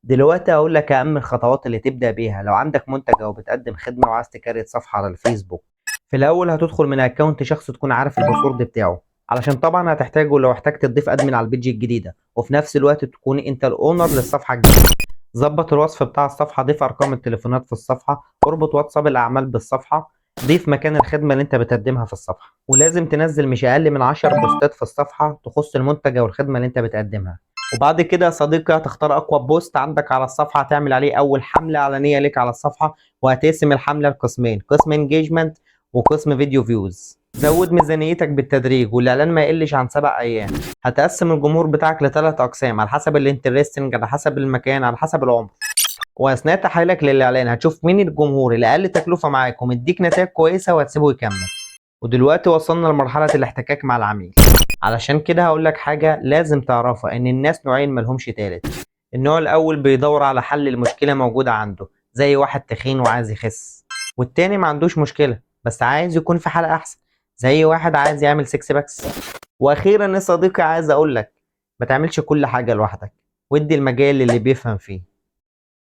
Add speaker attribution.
Speaker 1: دلوقتي هقول لك اهم الخطوات اللي تبدأ بيها لو عندك منتج او بتقدم خدمة وعايز تكريت صفحة على الفيسبوك. في الاول هتدخل من اكونت شخص تكون عارف الباسورد بتاعه، علشان طبعا هتحتاجه لو احتجت تضيف ادمن على البيج الجديدة، وفي نفس الوقت تكون انت الاونر للصفحة الجديدة. ظبط الوصف بتاع الصفحة، ضيف ارقام التليفونات في الصفحة، اربط واتساب الاعمال بالصفحة، ضيف مكان الخدمة اللي انت بتقدمها في الصفحة، ولازم تنزل مش اقل من 10 بوستات في الصفحة تخص المنتج او الخدمة اللي انت بتقدمها. وبعد كده يا صديقي هتختار اقوى بوست عندك على الصفحه، هتعمل عليه اول حمله اعلانيه ليك على الصفحه، وهتقسم الحمله لقسمين: قسم انجيجمنت وقسم فيديو فيوز. زود ميزانيتك بالتدريج والاعلان ما يقلش عن 7 ايام. هتقسم الجمهور بتاعك ل3 اقسام على حسب الانترستنج، على حسب المكان، على حسب العمر. واثناء تحليلك للاعلان هتشوف مين الجمهور اللي اقل تكلفه معاك ومديك نتائج كويسه وهتسيبه يكمل. ودلوقتي وصلنا لمرحله الاحتكاك مع العميل. علشان كده هقول لك حاجة لازم تعرفها، إن الناس نوعين ملهمش تالت. النوع الأول بيدور على حل المشكلة موجودة عنده، زي واحد تخين وعايز يخس. والتاني ما عندوش مشكلة بس عايز يكون في حالة أحسن، زي واحد عايز يعمل 6 باكس. وأخيرا يا صديقي عايز أقول لك، ما تعملش كل حاجة لوحدك، وادي المجال اللي بيفهم فيه.